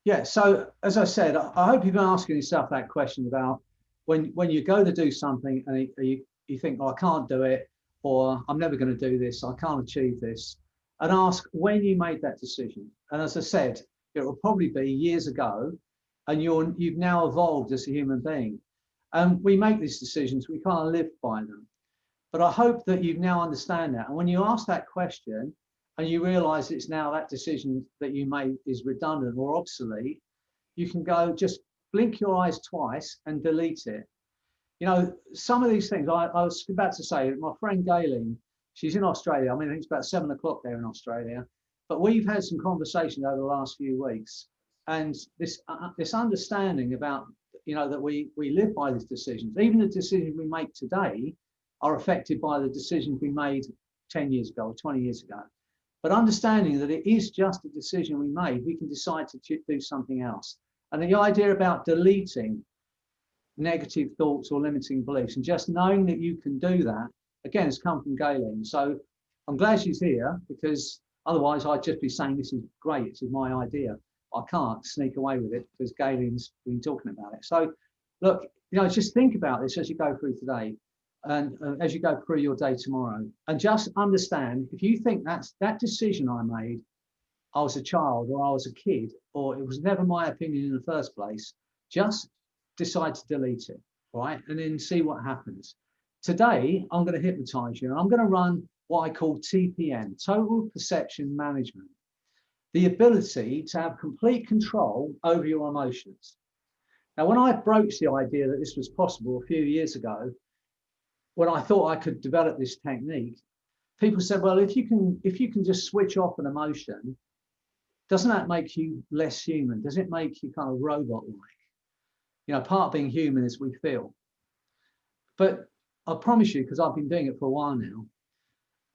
Yeah. So as I said, I hope you've been asking yourself that question about when you go to do something and you think, oh, I can't do it, or I'm never going to do this, I can't achieve this, and ask when you made that decision. And as I said, it will probably be years ago, and you've now evolved as a human being. And we make these decisions, we can't live by them. But I hope that you now understand that. And when you ask that question and you realize it's now that decision that you made is redundant or obsolete, you can go just blink your eyes twice and delete it. You know, some of these things, I was about to say, my friend Gayleen, she's in Australia. I mean, I think it's about 7 o'clock there in Australia. But we've had some conversation over the last few weeks. And this understanding about, you know, that we live by these decisions. Even the decisions we make today are affected by the decisions we made 10 years ago or 20 years ago. But understanding that it is just a decision we made, we can decide to do something else. And the idea about deleting negative thoughts or limiting beliefs and just knowing that you can do that, again, has come from Gayleen. So I'm glad she's here, because otherwise I'd just be saying, this is great, this is my idea. I can't sneak away with it because Gayleen's been talking about it. So look, you know, just think about this as you go through today and as you go through your day tomorrow, and just understand, if you think that decision I made, I was a child or I was a kid, or it was never my opinion in the first place, just decide to delete it, right? And then see what happens. Today, I'm going to hypnotize you, and I'm going to run what I call TPM, Total Perception Management, the ability to have complete control over your emotions. Now, when I broached the idea that this was possible a few years ago, when I thought I could develop this technique, people said, well, if you can just switch off an emotion, doesn't that make you less human? Does it make you kind of robot-like? You know, part of being human is we feel. But I promise you, because I've been doing it for a while now,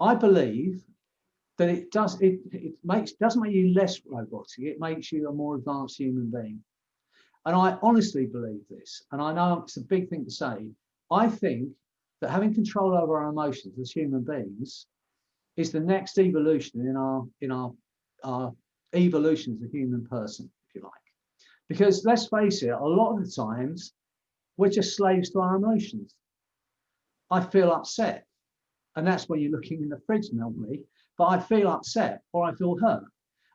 I believe that doesn't make you less robotic. It makes you a more advanced human being. And I honestly believe this. And I know it's a big thing to say. I think that having control over our emotions as human beings is the next evolution in our evolution as a human person, if you like. Because let's face it, a lot of the times we're just slaves to our emotions. I feel upset, and that's when you're looking in the fridge normally, but I feel upset or I feel hurt.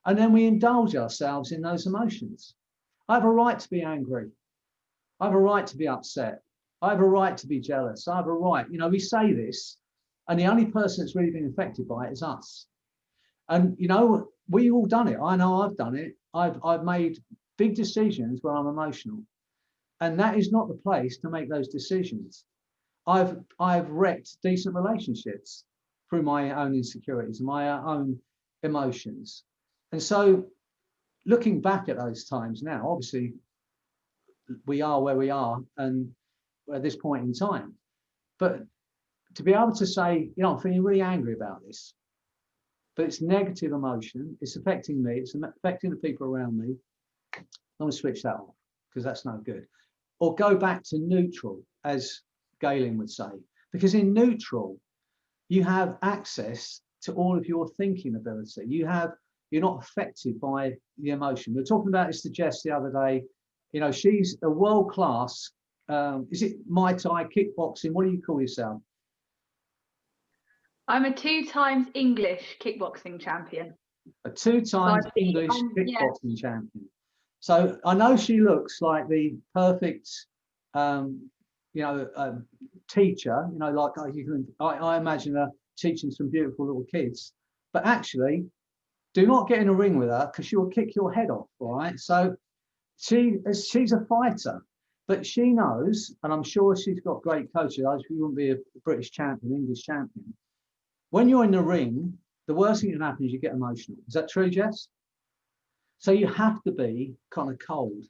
And then we indulge ourselves in those emotions. I have a right to be angry. I have a right to be upset. I have a right to be jealous. I have a right. You know, we say this, and the only person that's really been affected by it is us. And, you know, we've all done it. I know I've done it. I've made big decisions where I'm emotional. And that is not the place to make those decisions. I've wrecked decent relationships through my own insecurities and my own emotions. And so looking back at those times now, obviously we are where we are and at this point in time. But to be able to say, you know, I'm feeling really angry about this, but it's negative emotion, it's affecting me, it's affecting the people around me, I'm going to switch that off because that's no good. Or go back to neutral, as Galen would say, because in neutral, you have access to all of your thinking ability. You're not affected by the emotion. We were talking about this to Jess the other day. You know, she's a world-class, is it Muay Thai, kickboxing? What do you call yourself? I'm a 2 times English kickboxing champion. A 2 times English kickboxing champion. So I know she looks like the perfect, teacher. You know, like I imagine her teaching some beautiful little kids. But actually, do not get in a ring with her because she will kick your head off. All right. So she's a fighter, but she knows, and I'm sure she's got great coaches. She wouldn't be a British champion, English champion. When you're in the ring, the worst thing that can happen is you get emotional. Is that true, Jess? So you have to be kind of cold.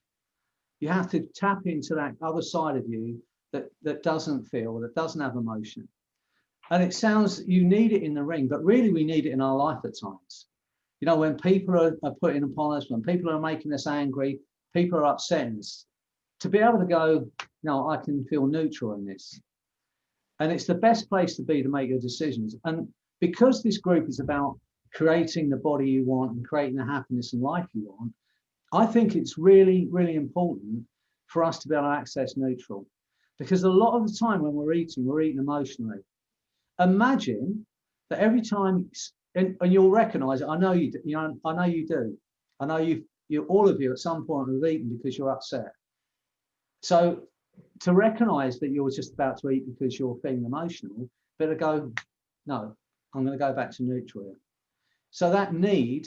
You have to tap into that other side of you that doesn't feel, that doesn't have emotion. And it sounds, you need it in the ring, but really we need it in our life at times. You know, when people are putting upon us, when people are making us angry, people are upsetting us, to be able to go, no, I can feel neutral in this. And it's the best place to be to make your decisions. And because this group is about creating the body you want and creating the happiness and life you want, I think it's really, really important for us to be able to access neutral, because a lot of the time when we're eating emotionally. Imagine that every time, and you'll recognize it. I know you do. I know you do. I know you all of you at some point have eaten because you're upset. So to recognize that you're just about to eat because you're feeling emotional, better go, no, I'm going to go back to neutral here. So that need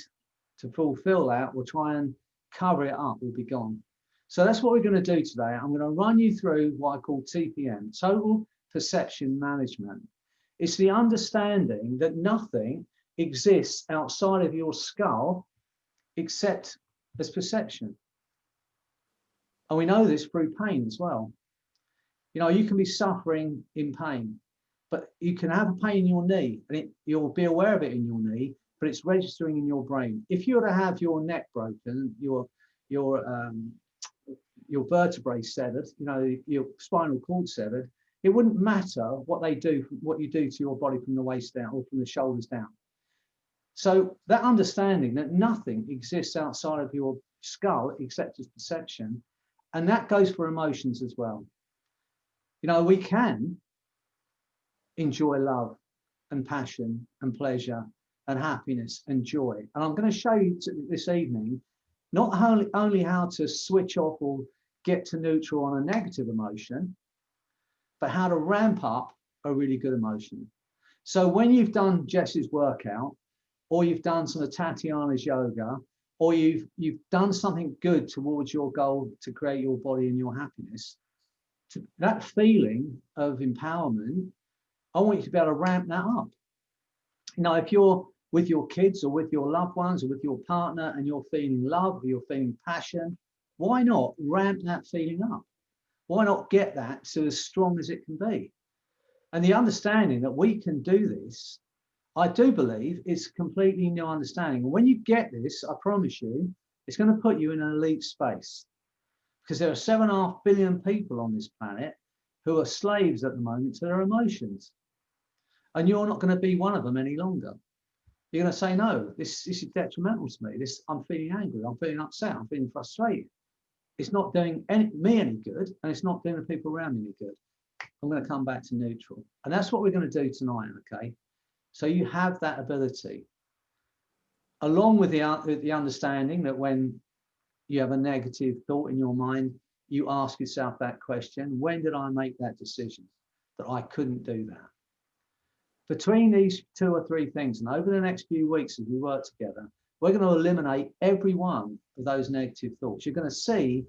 to fulfill that, we'll try and cover it up, will be gone. So that's what we're going to do today. I'm going to run you through what I call TPM, Total Perception Management. It's the understanding that nothing exists outside of your skull except as perception. And we know this through pain as well. You can be suffering in pain, but you can have a pain in your knee, and you'll be aware of it in your knee, but it's registering in your brain. If you were to have your neck broken, your vertebrae severed, your spinal cord severed, it wouldn't matter what you do to your body from the waist down or from the shoulders down. So that understanding that nothing exists outside of your skull except as perception, and that goes for emotions as well. We can enjoy love and passion and pleasure and happiness and joy. And I'm going to show you this evening not only how to switch off or get to neutral on a negative emotion, but how to ramp up a really good emotion. So when you've done Jess's workout, or you've done some of Tatiana's yoga, or you've done something good towards your goal to create your body and your happiness, that feeling of empowerment, I want you to be able to ramp that up. If you're with your kids or with your loved ones or with your partner and you're feeling love or you're feeling passion, why not ramp that feeling up? Why not get that to as strong as it can be? And the understanding that we can do this, I do believe it's a completely new understanding. And when you get this, I promise you, it's going to put you in an elite space, because there are 7.5 billion people on this planet who are slaves at the moment to their emotions. And you're not going to be one of them any longer. You're going to say, no, this is detrimental to me. I'm feeling angry. I'm feeling upset. I'm feeling frustrated. It's not doing me any good, and it's not doing the people around me any good. I'm going to come back to neutral. And that's what we're going to do tonight, okay? So you have that ability, along with the understanding that when you have a negative thought in your mind, you ask yourself that question: when did I make that decision that I couldn't do that? Between these 2 or 3 things, and over the next few weeks as we work together, we're going to eliminate every one of those negative thoughts. You're going to see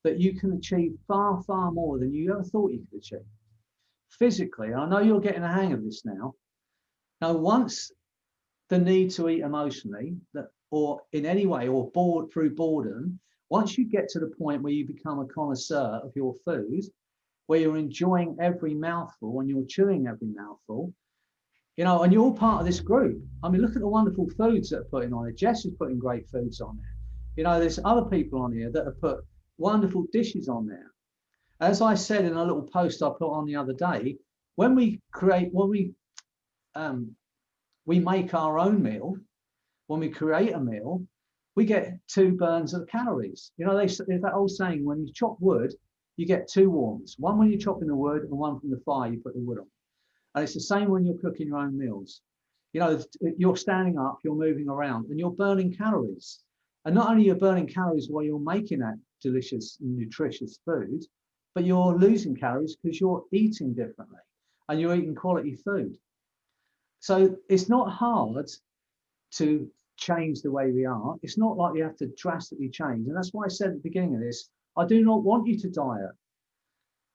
that you can achieve far, far more than you ever thought you could achieve. Physically, I know you're getting a hang of this now. Now, once the need to eat emotionally, or in any way, or through boredom, once you get to the point where you become a connoisseur of your food, where you're enjoying every mouthful and you're chewing every mouthful, and you're all part of this group. I mean, look at the wonderful foods that are putting on it. Jess is putting great foods on there. There's other people on here that have put wonderful dishes on there. As I said in a little post I put on the other day, when we make our own meal, when we create a meal, we get 2 burns of calories. There's that old saying, when you chop wood, you get 2 warmths. One when you're chopping the wood, and one from the fire you put the wood on. And it's the same when you're cooking your own meals. You're standing up, you're moving around, and you're burning calories. And not only you're burning calories while you're making that delicious, nutritious food, but you're losing calories because you're eating differently and you're eating quality food. So it's not hard to change the way we are. It's not like you have to drastically change. And that's why I said at the beginning of this, I do not want you to diet.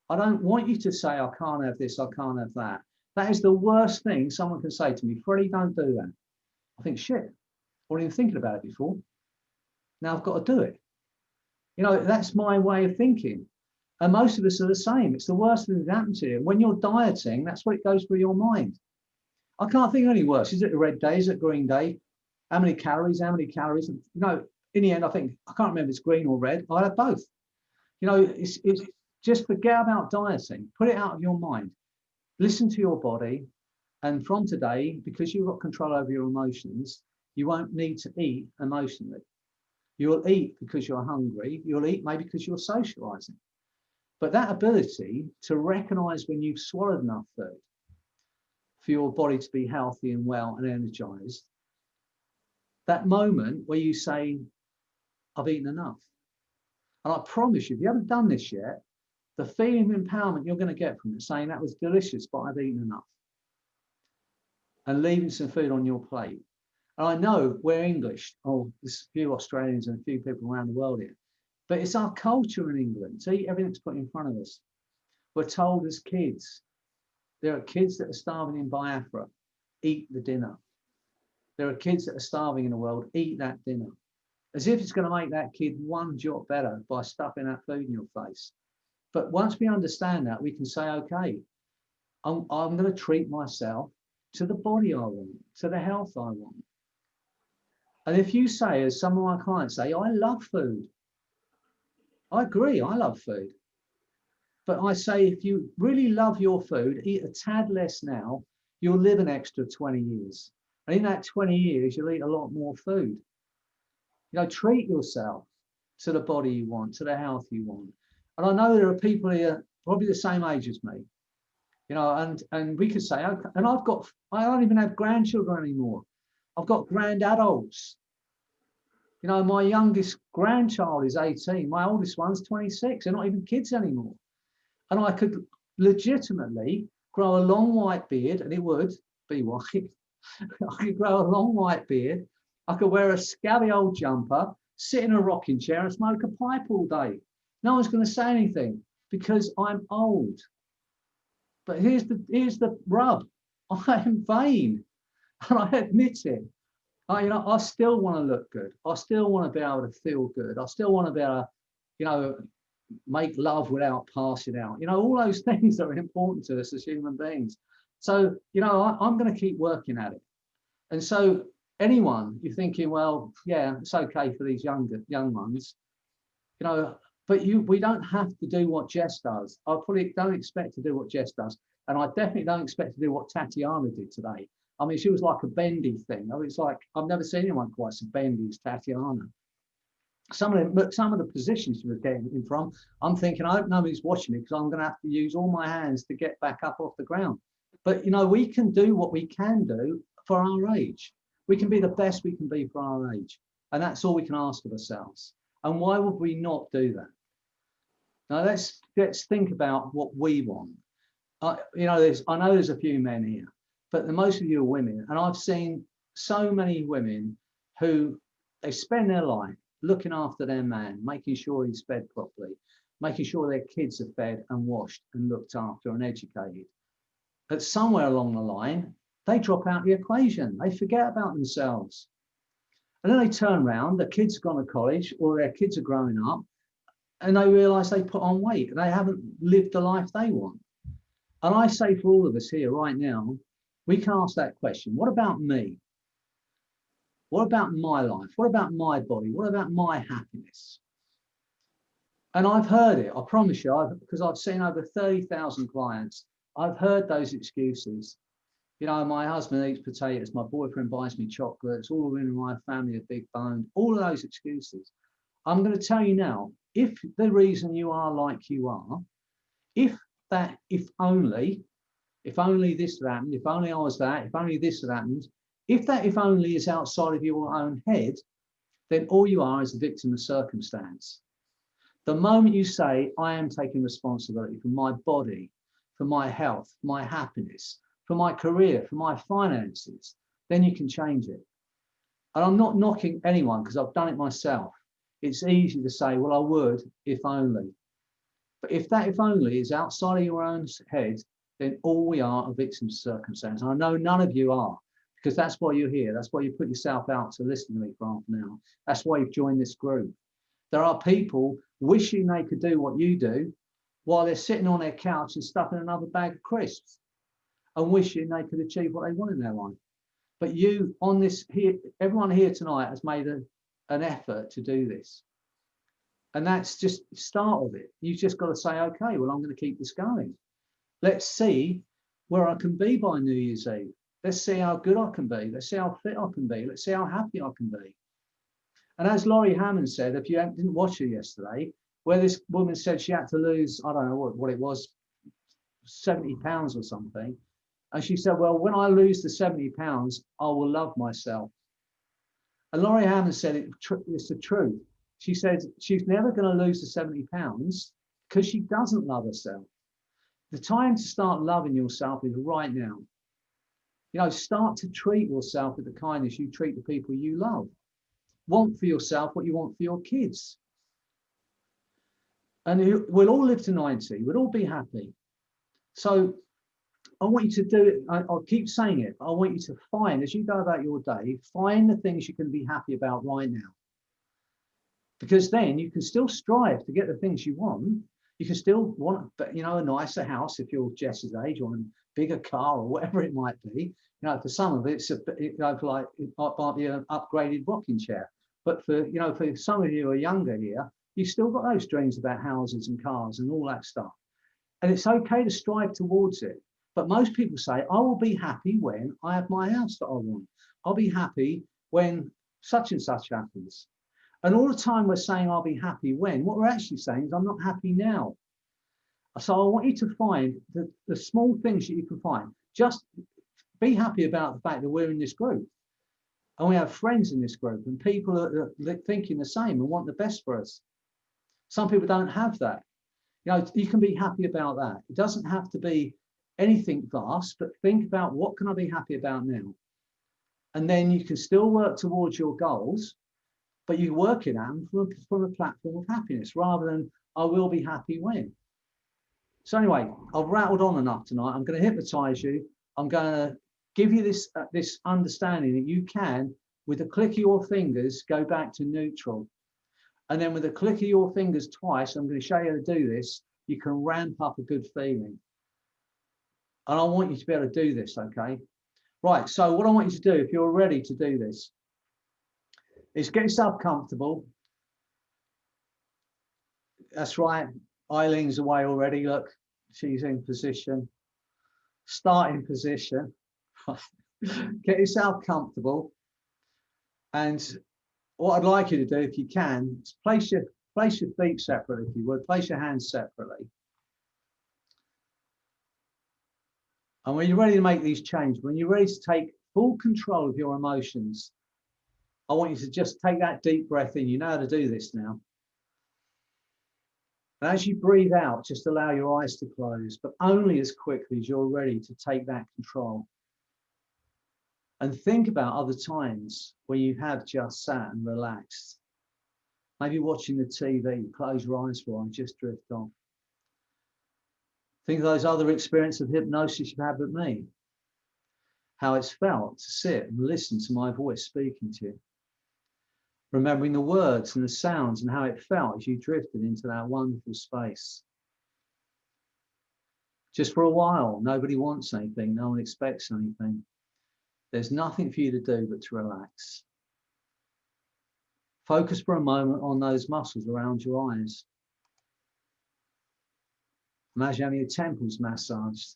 I don't want you to say, I can't have this, I can't have that. That is the worst thing someone can say to me. Freddie, don't do that. I think, shit, I wasn't even thinking about it before. Now I've got to do it. That's my way of thinking. And most of us are the same. It's the worst thing that happens to you. When you're dieting, that's what it goes through your mind. I can't think of any worse. Is it a red day? Is it green day? How many calories? How many calories? In the end, I think, I can't remember if it's green or red. I'll have both. It's just forget about dieting. Put it out of your mind. Listen to your body. And from today, because you've got control over your emotions, you won't need to eat emotionally. You'll eat because you're hungry. You'll eat maybe because you're socializing. But that ability to recognize when you've swallowed enough food for your body to be healthy and well and energized, that moment where you say, I've eaten enough. And I promise you, if you haven't done this yet, the feeling of empowerment you're going to get from it, saying that was delicious, but I've eaten enough. And leaving some food on your plate. And I know we're English. Oh, there's a few Australians and a few people around the world here. But it's our culture in England to eat everything that's put in front of us. We're told as kids, there are kids that are starving in Biafra, eat the dinner. There are kids that are starving in the world, eat that dinner. As if it's going to make that kid one jot better by stuffing that food in your face. But once we understand that, we can say, okay, I'm going to treat myself to the body I want, to the health I want. And if you say, as some of my clients say, I love food. I agree, I love food. But I say, if you really love your food, eat a tad less now, you'll live an extra 20 years. And in that 20 years, you'll eat a lot more food. You know, treat yourself to the body you want, to the health you want. And I know there are people here probably the same age as me, you know, and we could say, okay, and I don't even have grandchildren anymore. I've got grand adults. You know, my youngest grandchild is 18. My oldest one's 26. They're not even kids anymore. And I could legitimately grow a long white beard, and it would be white. I could grow a long white beard. I could wear a scabby old jumper, sit in a rocking chair and smoke a pipe all day. No one's going to say anything because I'm old. But here's the rub. I am vain, and I admit it. I still want to look good. I still want to be able to feel good. I still want to be able to, you know, make love without passing out. You know, all those things that are important to us as human beings. So, you know, I'm going to keep working at it. And so anyone, you're thinking, well, yeah, it's okay for these young ones, you know, but we don't have to do what Jess does. I probably don't expect to do what Jess does. And I definitely don't expect to do what Tatiana did today. I mean, she was like a bendy thing. I mean, it's like, I've never seen anyone quite so bendy as Tatiana. Some of the positions she was getting in from, I'm thinking, I hope nobody's watching me because I'm going to have to use all my hands to get back up off the ground. But, you know, we can do what we can do for our age. We can be the best we can be for our age. And that's all we can ask of ourselves. And why would we not do that? Now, let's think about what we want. You know, I know there's a few men here, but the most of you are women. And I've seen so many women who they spend their life looking after their man, making sure he's fed properly, making sure their kids are fed and washed and looked after and educated. But somewhere along the line, they drop out the equation. They forget about themselves. And then they turn around, the kids have gone to college or their kids are growing up and they realize they put on weight and they haven't lived the life they want. And I say for all of us here right now, we can ask that question. What about me? What about my life? What about my body? What about my happiness? And I've heard it, I promise you, because I've seen over 30,000 clients. I've heard those excuses. You know, my husband eats potatoes, my boyfriend buys me chocolates, all of them in my family are big boned, all of those excuses. I'm going to tell you now, if the reason you are like you are, if only this had happened, if only I was that, if only this had happened, if only is outside of your own head, then all you are is a victim of circumstance. The moment you say, I am taking responsibility for my body, for my health, my happiness, for my career, for my finances, then you can change it. And I'm not knocking anyone because I've done it myself. It's easy to say, well, I would if only. But if only is outside of your own head, then all we are victims of circumstance. And I know none of you are, because that's why you're here. That's why you put yourself out to listen to me for half an hour. That's why you've joined this group. There are people wishing they could do what you do while they're sitting on their couch and stuffing another bag of crisps and wishing they could achieve what they want in their life. But you on this here, everyone here tonight has made an effort to do this. And that's just the start of it. You've just got to say, okay, well, I'm going to keep this going. Let's see where I can be by New Year's Eve. Let's see how good I can be. Let's see how fit I can be. Let's see how happy I can be. And as Laurie Hammond said, if you didn't watch her yesterday, where this woman said she had to lose, I don't know what it was, 70 pounds or something. And she said, well, when I lose the 70 pounds, I will love myself. And Laurie Hammond said it's the truth. She said she's never going to lose the 70 pounds because she doesn't love herself. The time to start loving yourself is right now. You know, start to treat yourself with the kindness you treat the people you love. Want for yourself what you want for your kids. And we'll all live to 90. We'll all be happy. So I want you to do it. I'll keep saying it. I want you to find, as you go about your day, find the things you can be happy about right now. Because then you can still strive to get the things you want. You can still want, you know, a nicer house if you're Jess's age, or a bigger car, or whatever it might be. You know, for some of it, it might be an upgraded rocking chair. But for some of you who are younger here, you've still got those dreams about houses and cars and all that stuff. And it's okay to strive towards it. But most people say, I will be happy when I have my house that I want. I'll be happy when such and such happens. And all the time we're saying, I'll be happy when, what we're actually saying is, I'm not happy now. So I want you to find the small things that you can find. Just be happy about the fact that we're in this group. And we have friends in this group, and people are thinking the same and want the best for us. Some people don't have that. You know, you can be happy about that. It doesn't have to be anything vast, but think about, what can I be happy about now? And then you can still work towards your goals, but you work it out from a platform of happiness, rather than I will be happy when. So anyway, I've rattled on enough tonight. I'm going to hypnotize you. I'm going to give you this understanding that you can, with a click of your fingers, go back to neutral. And then with a click of your fingers twice, I'm going to show you how to do this. You can ramp up a good feeling. And I want you to be able to do this, okay? Right, so what I want you to do, if you're ready to do this, is get yourself comfortable. That's right. Eileen's away already. Look, she's in position. Starting position. Get yourself comfortable. And what I'd like you to do, if you can, is place your feet separately, if you would. Place your hands separately. And when you're ready to make these changes, when you're ready to take full control of your emotions, I want you to just take that deep breath in. You know how to do this now. And as you breathe out, just allow your eyes to close, but only as quickly as you're ready to take that control. And think about other times when you have just sat and relaxed. Maybe watching the TV, close your eyes for a while and just drift off. Think of those other experiences of hypnosis you've had with me. How it's felt to sit and listen to my voice speaking to you. Remembering the words and the sounds and how it felt as you drifted into that wonderful space. Just for a while, nobody wants anything, no one expects anything. There's nothing for you to do but to relax. Focus for a moment on those muscles around your eyes. Imagine having your temples massaged.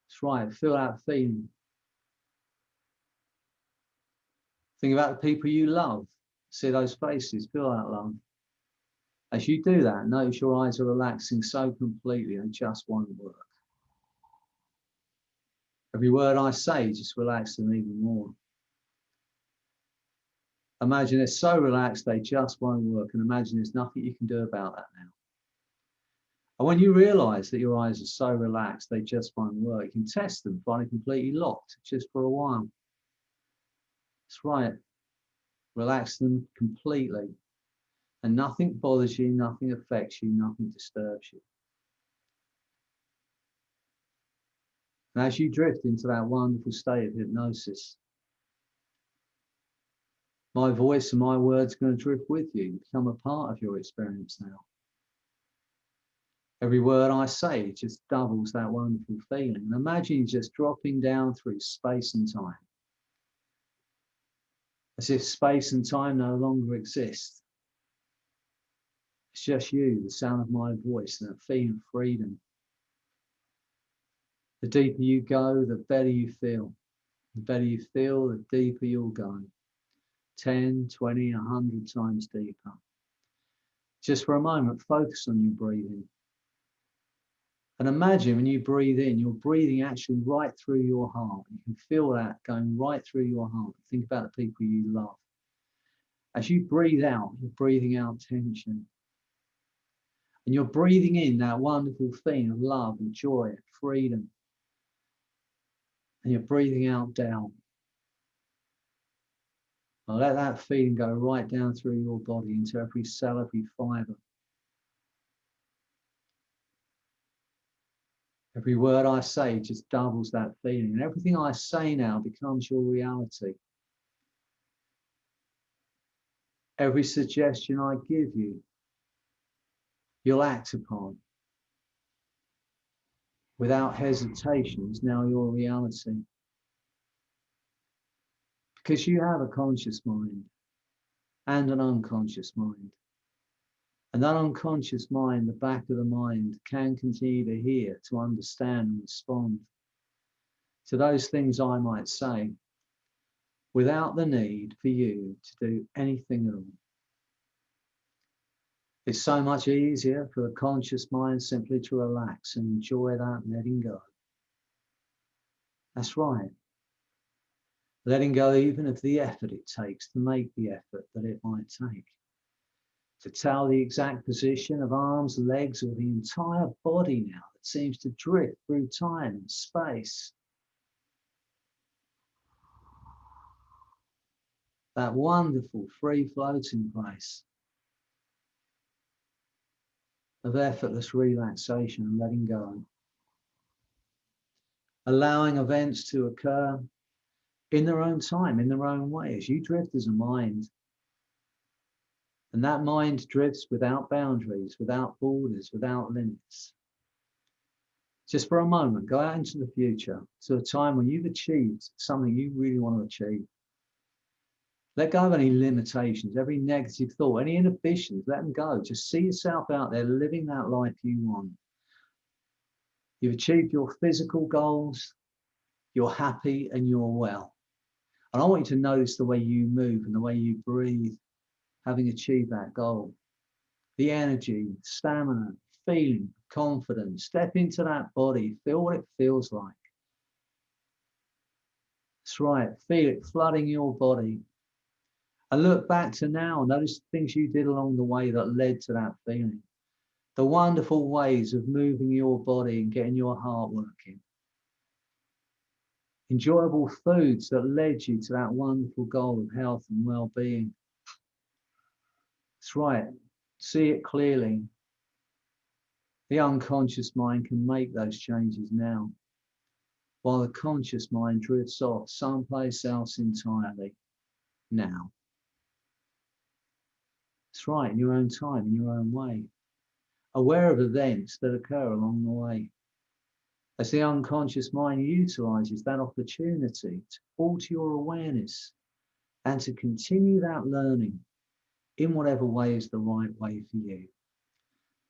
That's right, feel that feeling. Think about the people you love. See those faces, feel that love. As you do that, notice your eyes are relaxing so completely they just won't work. Every word I say, just relax them even more. Imagine they're so relaxed they just won't work, and imagine there's nothing you can do about that now. And when you realize that your eyes are so relaxed they just won't work, you can test them, find it completely locked just for a while. That's right. Relax them completely. And nothing bothers you, nothing affects you, nothing disturbs you. And as you drift into that wonderful state of hypnosis, my voice and my words are going to drift with you, become a part of your experience now. Every word I say just doubles that wonderful feeling. And imagine you just dropping down through space and time. As if space and time no longer exist. It's just you, the sound of my voice, and a feeling of freedom. The deeper you go, the better you feel. The better you feel, the deeper you'll go. 10, 20, 100 times deeper. Just for a moment, focus on your breathing. And imagine when you breathe in, you're breathing actually right through your heart. You can feel that going right through your heart. Think about the people you love. As you breathe out, you're breathing out tension. And you're breathing in that wonderful feeling of love and joy and freedom. And you're breathing out doubt. Now let that feeling go right down through your body into every cell, every fiber. Every word I say just doubles that feeling. And everything I say now becomes your reality. Every suggestion I give you, you'll act upon. Without hesitation, is now your reality. Because you have a conscious mind and an unconscious mind. And that unconscious mind, the back of the mind, can continue to hear, to understand and respond to those things I might say without the need for you to do anything at all. It's so much easier for the conscious mind simply to relax and enjoy that letting go. That's right. Letting go even of the effort it takes to make the effort that it might take. To tell the exact position of arms, legs, or the entire body now that seems to drift through time and space. That wonderful free floating place of effortless relaxation and letting go. Allowing events to occur in their own time, in their own way, as you drift as a mind. And that mind drifts without boundaries, without borders, without limits. Just for a moment, go out into the future to a time when you've achieved something you really want to achieve. Let go of any limitations, every negative thought, any inhibitions, let them go. Just see yourself out there living that life you want. You've achieved your physical goals, you're happy and you're well. And I want you to notice the way you move and the way you breathe, having achieved that goal. The energy, stamina, feeling, confidence. Step into that body, feel what it feels like. That's right, feel it flooding your body. And look back to now, notice the things you did along the way that led to that feeling. The wonderful ways of moving your body and getting your heart working. Enjoyable foods that led you to that wonderful goal of health and well-being. That's right, see it clearly. The unconscious mind can make those changes now, while the conscious mind drifts off someplace else entirely now. That's right, in your own time, in your own way. Aware of events that occur along the way. As the unconscious mind utilizes that opportunity to alter your awareness and to continue that learning in whatever way is the right way for you.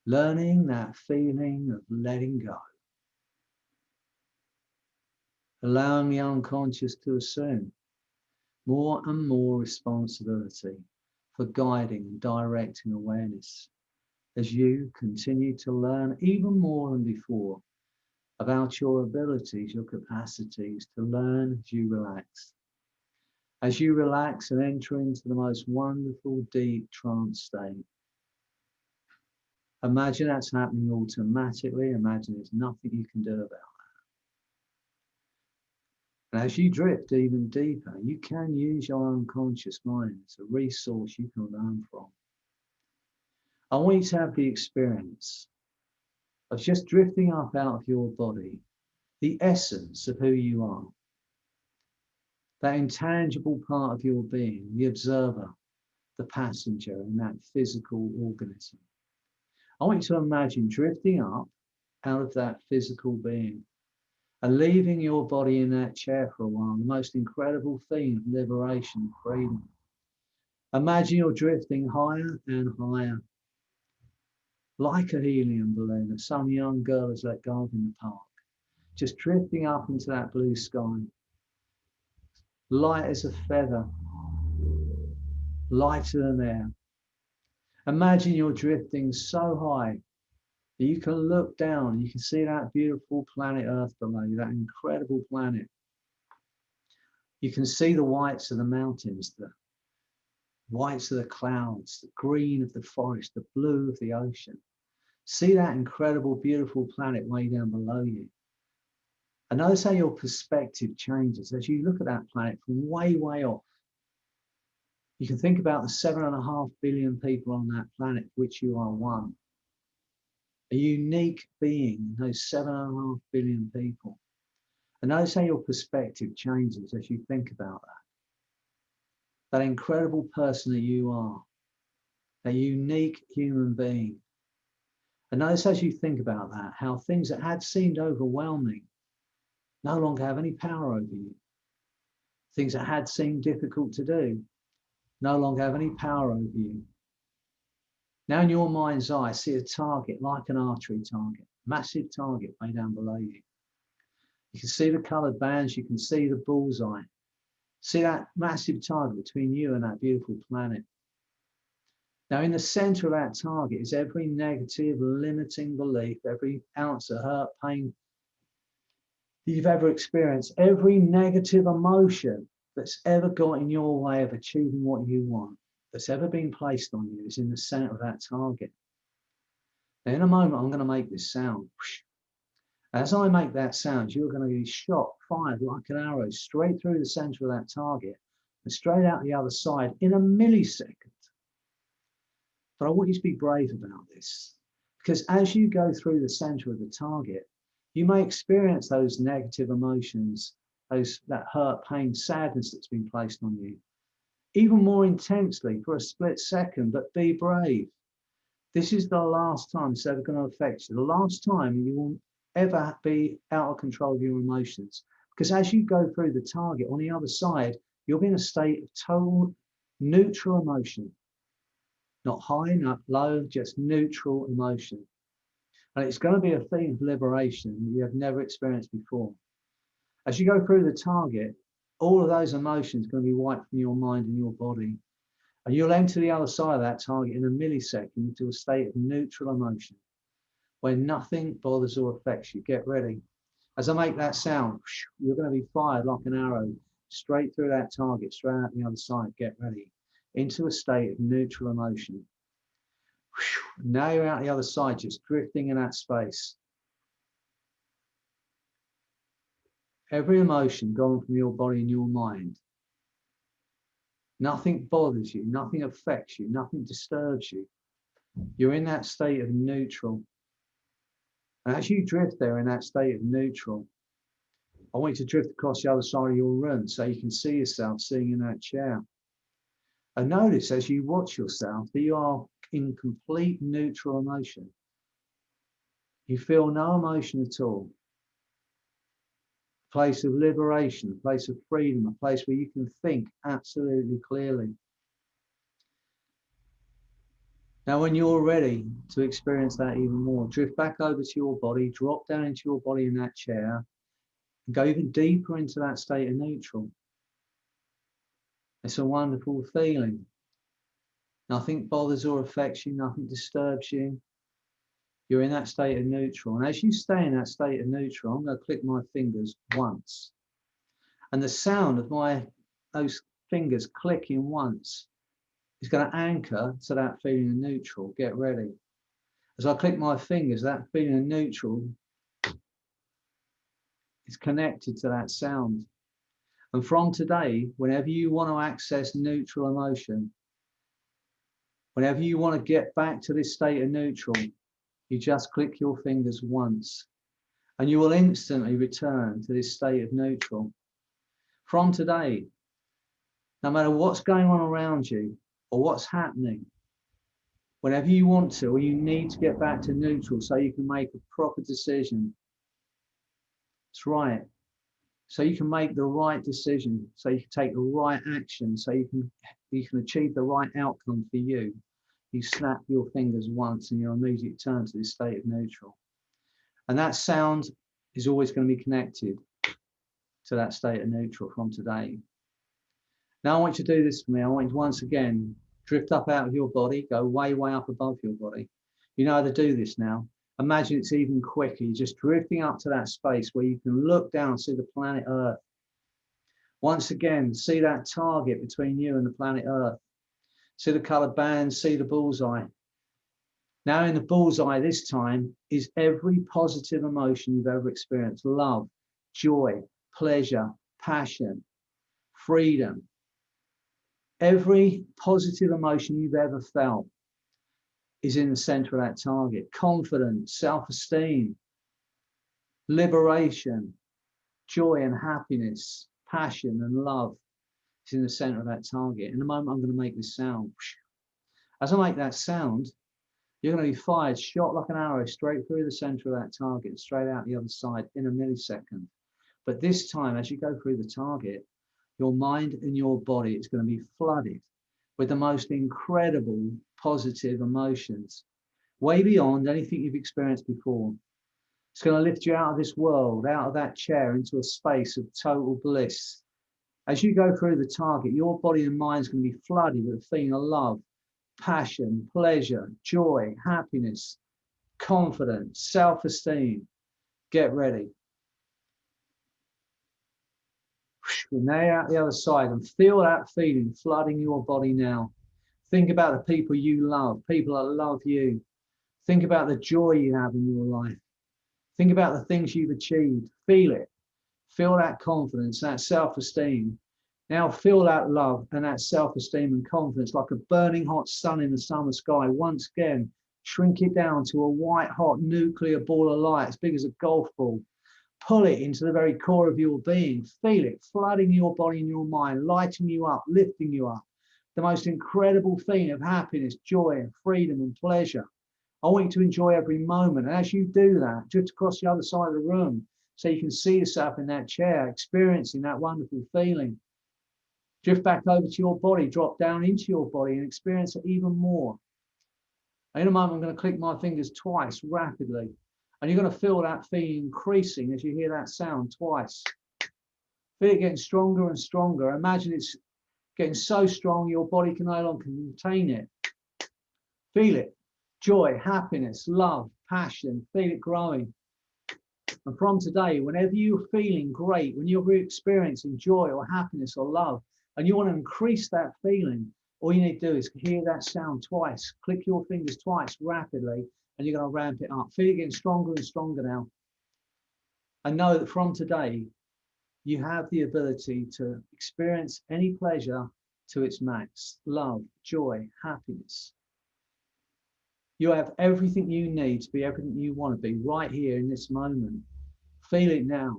Learning that feeling of letting go. Allowing the unconscious to assume more and more responsibility for guiding and directing awareness as you continue to learn even more than before about your abilities, your capacities to learn as you relax. As you relax and enter into the most wonderful, deep trance state. Imagine that's happening automatically. Imagine there's nothing you can do about it. And as you drift even deeper, you can use your unconscious mind as a resource you can learn from. I want you to have the experience of just drifting up out of your body, the essence of who you are. That intangible part of your being, the observer, the passenger in that physical organism. I want you to imagine drifting up out of that physical being and leaving your body in that chair for a while, the most incredible thing of liberation and freedom. Imagine you're drifting higher and higher, like a helium balloon that some young girl has let go of in the park, just drifting up into that blue sky, light as a feather, lighter than air. Imagine you're drifting so high that you can look down, you can see that beautiful planet Earth below you, that incredible planet. You can see the whites of the mountains, the whites of the clouds, the green of the forest, the blue of the ocean. See that incredible, beautiful planet way down below you. And notice how your perspective changes as you look at that planet from way, way off. You can think about the 7.5 billion people on that planet, which you are one. A unique being in those 7.5 billion people. And notice how your perspective changes as you think about that. That incredible person that you are, a unique human being. And notice as you think about that, how things that had seemed overwhelming no longer have any power over you. Things that had seemed difficult to do no longer have any power over you. Now in your mind's eye, see a target like an archery target, massive target way down below you. You can see the coloured bands, you can see the bullseye. See that massive target between you and that beautiful planet. Now in the centre of that target is every negative, limiting belief, every ounce of hurt, pain you've ever experienced, every negative emotion that's ever got in your way of achieving what you want, that's ever been placed on you, is in the centre of that target. Now in a moment, I'm going to make this sound. As I make that sound, you're going to be shot, fired like an arrow, straight through the centre of that target and straight out the other side in a millisecond. But I want you to be brave about this, because as you go through the centre of the target, you may experience those negative emotions, that hurt, pain, sadness that's been placed on you, even more intensely for a split second. But be brave. This is the last time it's ever going to affect you. The last time you will ever be out of control of your emotions. Because as you go through the target on the other side, you'll be in a state of total neutral emotion. Not high, not low, just neutral emotion. And it's going to be a theme of liberation you have never experienced before. As you go through the target, all of those emotions are going to be wiped from your mind and your body. And you'll enter the other side of that target in a millisecond into a state of neutral emotion, where nothing bothers or affects you. Get ready. As I make that sound, you're going to be fired like an arrow, straight through that target, straight out the other side. Get ready. Into a state of neutral emotion. Now you're out the other side, just drifting in that space. Every emotion gone from your body and your mind. Nothing bothers you, nothing affects you, nothing disturbs you. You're in that state of neutral. And as you drift there in that state of neutral, I want you to drift across the other side of your room so you can see yourself sitting in that chair. And notice as you watch yourself that you are in complete neutral emotion. You feel no emotion at all. A place of liberation, a place of freedom, a place where you can think absolutely clearly. Now, when you're ready to experience that even more, drift back over to your body, drop down into your body in that chair, and go even deeper into that state of neutral. It's a wonderful feeling. Nothing bothers or affects you, nothing disturbs you. You're in that state of neutral. And as you stay in that state of neutral, I'm going to click my fingers once. And the sound of those fingers clicking once is going to anchor to that feeling of neutral. Get ready. As I click my fingers, that feeling of neutral is connected to that sound. And from today, whenever you want to access neutral emotion, whenever you want to get back to this state of neutral, you just click your fingers once and you will instantly return to this state of neutral. From today, no matter what's going on around you or what's happening, whenever you want to or you need to get back to neutral so you can make a proper decision, it's right. So you can make the right decision, so you can take the right action, so you can achieve the right outcome for you. You snap your fingers once and you'll immediately turn to this state of neutral. And that sound is always going to be connected to that state of neutral from today. Now I want you to do this for me. I want you to once again drift up out of your body, go way, way up above your body. You know how to do this now. Imagine it's even quicker. You're just drifting up to that space where you can look down and see the planet Earth. Once again, see that target between you and the planet Earth. See the colored bands, see the bullseye. Now in the bullseye this time is every positive emotion you've ever experienced. Love, joy, pleasure, passion, freedom. Every positive emotion you've ever felt is in the center of that target. Confidence, self-esteem, liberation, joy and happiness, passion and love is in the center of that target. In a moment, I'm going to make this sound. As I make that sound, you're going to be fired, shot like an arrow, straight through the center of that target, straight out the other side in a millisecond. But this time, as you go through the target, your mind and your body is going to be flooded with the most incredible positive emotions, way beyond anything you've experienced before. It's going to lift you out of this world, out of that chair, into a space of total bliss. As you go through the target, your body and mind is going to be flooded with a feeling of love, passion, pleasure, joy, happiness, confidence, self-esteem. Get ready. Now out the other side and feel that feeling flooding your body now. Think about the people you love, people that love you. Think about the joy you have in your life. Think about the things you've achieved. Feel it. Feel that confidence, that self-esteem. Now feel that love and that self-esteem and confidence like a burning hot sun in the summer sky. Once again, shrink it down to a white hot nuclear ball of light as big as a golf ball. Pull it into the very core of your being. Feel it flooding your body and your mind, lighting you up, lifting you up. The most incredible feeling of happiness, joy, and freedom and pleasure. I want you to enjoy every moment. And as you do that, drift across the other side of the room so you can see yourself in that chair, experiencing that wonderful feeling. Drift back over to your body, drop down into your body and experience it even more. In a moment, I'm going to click my fingers twice rapidly. And you're going to feel that feeling increasing as you hear that sound twice. Feel it getting stronger and stronger. Imagine it's getting so strong your body can no longer contain it. Feel it. Joy, happiness, love, passion. Feel it growing. And from today, whenever you're feeling great, when you're experiencing joy or happiness or love, and you want to increase that feeling, all you need to do is hear that sound twice. Click your fingers twice rapidly. And you're going to ramp it up. Feel it getting stronger and stronger now. And know that from today, you have the ability to experience any pleasure to its max. Love, joy, happiness. You have everything you need to be everything you want to be right here in this moment. Feel it now.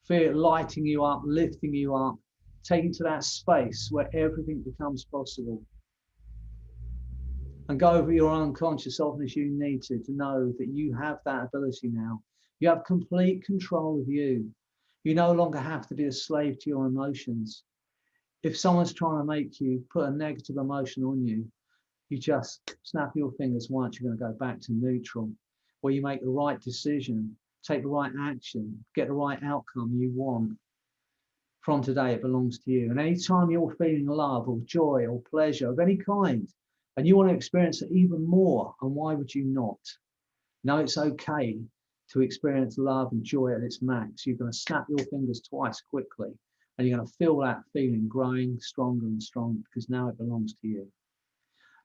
Feel it lighting you up, lifting you up, taking to that space where everything becomes possible. And go over your unconscious often as you need to know that you have that ability now. You have complete control of you. You no longer have to be a slave to your emotions. If someone's trying to make you put a negative emotion on you, you just snap your fingers once, you're going to go back to neutral, where you make the right decision, take the right action, get the right outcome you want. From today, it belongs to you. And anytime you're feeling love or joy or pleasure of any kind, and you want to experience it even more, and why would you not? Now it's okay to experience love and joy at its max. You're going to snap your fingers twice quickly, and you're going to feel that feeling growing stronger and stronger because now it belongs to you.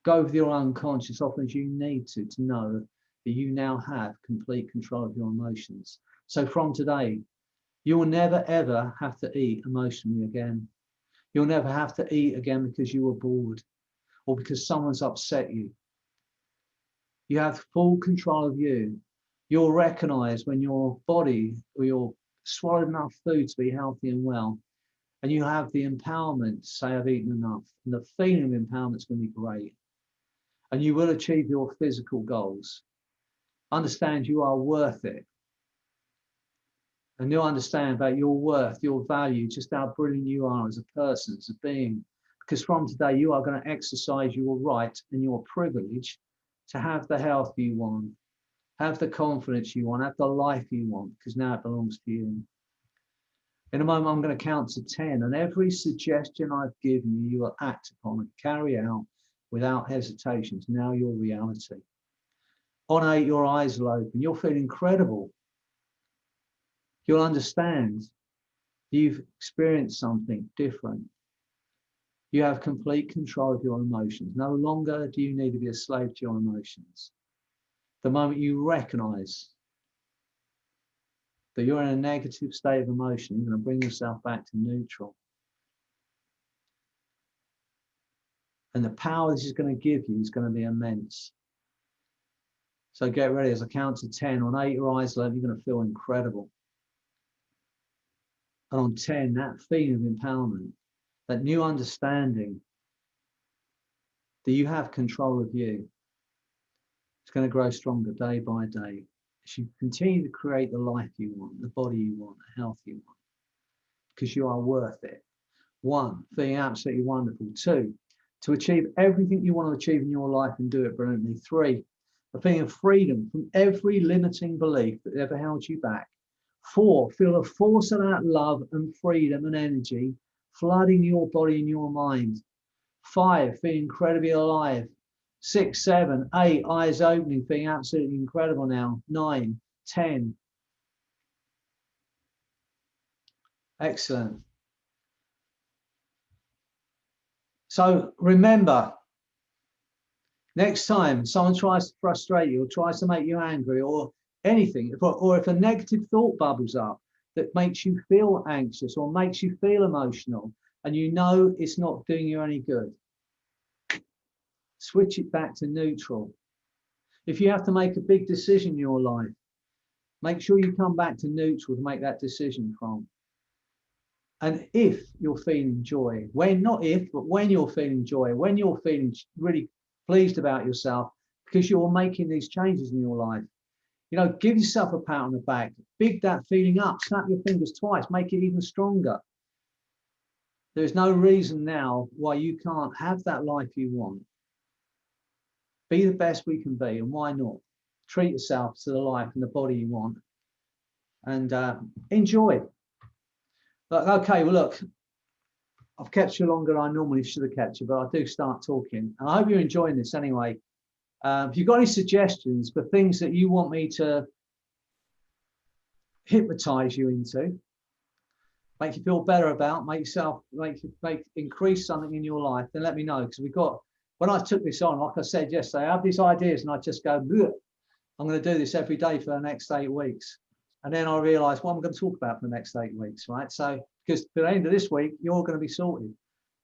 Go with your unconscious often as you need to know that you now have complete control of your emotions. So from today, you will never ever have to eat emotionally again. You'll never have to eat again because you were bored or because someone's upset you. You have full control of you. You'll recognize when your body or you're swallowed enough food to be healthy and well, and you have the empowerment to say, I've eaten enough. And the feeling of empowerment is going to be great. And you will achieve your physical goals. Understand you are worth it. And you'll understand about your worth, your value, just how brilliant you are as a person, as a being. Because from today, you are going to exercise your right and your privilege to have the health you want, have the confidence you want, have the life you want, because now it belongs to you. In a moment, I'm going to count to 10, and every suggestion I've given you, you will act upon and carry out without hesitation. It's now your reality. On 8, your eyes will open. You'll feel incredible. You'll understand you've experienced something different. You have complete control of your emotions. No longer do you need to be a slave to your emotions. The moment you recognize that you're in a negative state of emotion, you're going to bring yourself back to neutral. And the power this is going to give you is going to be immense. So get ready. As I count to 10, on 8, your eyes open, you're going to feel incredible. And on 10, that feeling of empowerment, that new understanding that you have control of you, it's going to grow stronger day by day as you continue to create the life you want, the body you want, the health you want, because you are worth it. 1, feeling absolutely wonderful. 2, to achieve everything you want to achieve in your life and do it brilliantly. 3, a feeling of freedom from every limiting belief that ever held you back. 4, feel the force of that love and freedom and energy flooding your body and your mind. 5, feel incredibly alive. 6, 7, 8, eyes opening, feeling absolutely incredible now. 9, 10. Excellent. So remember, next time someone tries to frustrate you or tries to make you angry or anything, or if a negative thought bubbles up that makes you feel anxious or makes you feel emotional and you know it's not doing you any good, switch it back to neutral. If you have to make a big decision in your life, make sure you come back to neutral to make that decision from. And if you're feeling joy, not if, but when you're feeling joy, when you're feeling really pleased about yourself because you're making these changes in your life, give yourself a pat on the back, big that feeling up, snap your fingers twice, make it even stronger. There's no reason now why you can't have that life you want. Be the best we can be, and why not? Treat yourself to the life and the body you want, and enjoy. Okay, well, look, I've kept you longer than I normally should have kept you, but I do start talking. And I hope you're enjoying this anyway. If you've got any suggestions for things that you want me to hypnotize you into, make you feel better about, increase something in your life, then let me know. Because when I took this on, like I said yesterday, I have these ideas and I just go, bleh. I'm going to do this every day for the next 8 weeks. And then I realized what I'm going to talk about for the next 8 weeks, right? So, because by the end of this week, you're going to be sorted.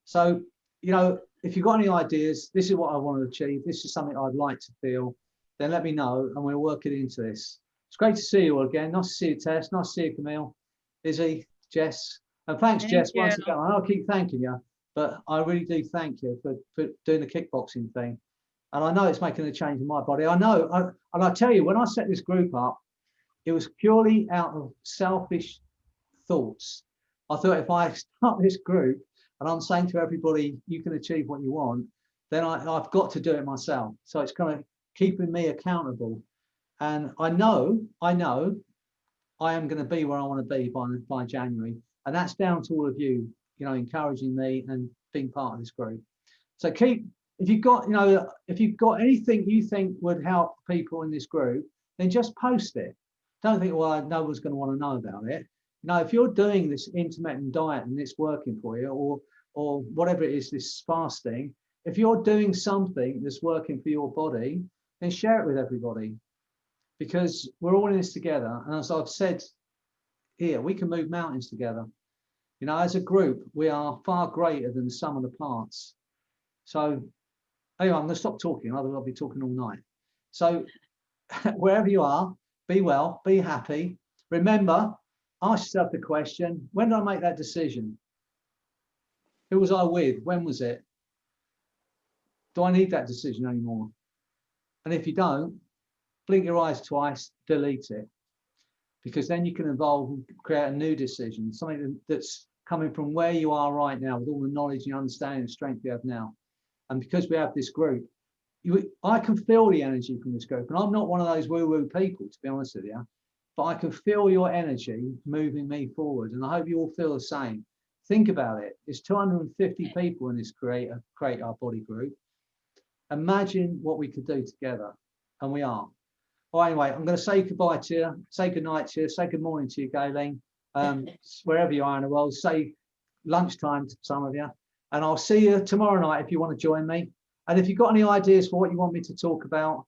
So, if you've got any ideas, this is what I want to achieve, this is something I'd like to feel, then let me know and we'll work it into this. It's great to see you all again. Nice to see you, Tess. Nice to see you, Camille, Izzy, Jess. And thanks, Jess, once again. I know I keep thanking you, but I really do thank you for doing the kickboxing thing. And I know it's making a change in my body. I know, and I tell you, when I set this group up, it was purely out of selfish thoughts. I thought if I start this group and I'm saying to everybody, you can achieve what you want, then I've got to do it myself. So it's kind of keeping me accountable. And I know I am going to be where I want to be by January. And that's down to all of you, encouraging me and being part of this group. So if you've got anything you think would help people in this group, then just post it. Don't think, well, no one's going to want to know about it. If you're doing this intermittent diet and it's working for you, or whatever it is, this fasting, if you're doing something that's working for your body, then share it with everybody, because we're all in this together. And as I've said here, we can move mountains together. As a group, we are far greater than the sum of the parts. So anyway, I'm going to stop talking, otherwise I'll be talking all night. So wherever you are, be well, be happy. Remember, ask yourself the question, when did I make that decision? Who was I with? When was it? Do I need that decision anymore? And if you don't, blink your eyes twice, delete it. Because then you can evolve and create a new decision, something that's coming from where you are right now with all the knowledge and understanding and strength you have now. And because we have this group, I can feel the energy from this group. And I'm not one of those woo-woo people, to be honest with you. but I can feel your energy moving me forward. And I hope you all feel the same. Think about it. It's 250 people in this Create Our Body group. Imagine what we could do together. And we are. Well, anyway, I'm going to say goodbye to you, say good night to you, say good morning to you, Galen, wherever you are in the world, say lunchtime to some of you. And I'll see you tomorrow night if you want to join me. And if you've got any ideas for what you want me to talk about,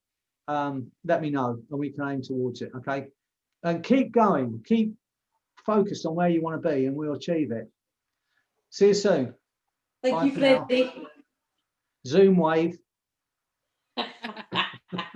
let me know and we can aim towards it, okay? And keep going, keep focused on where you want to be and we'll achieve it. See you soon. Thank Bye you, for now. Freddy. Zoom wave.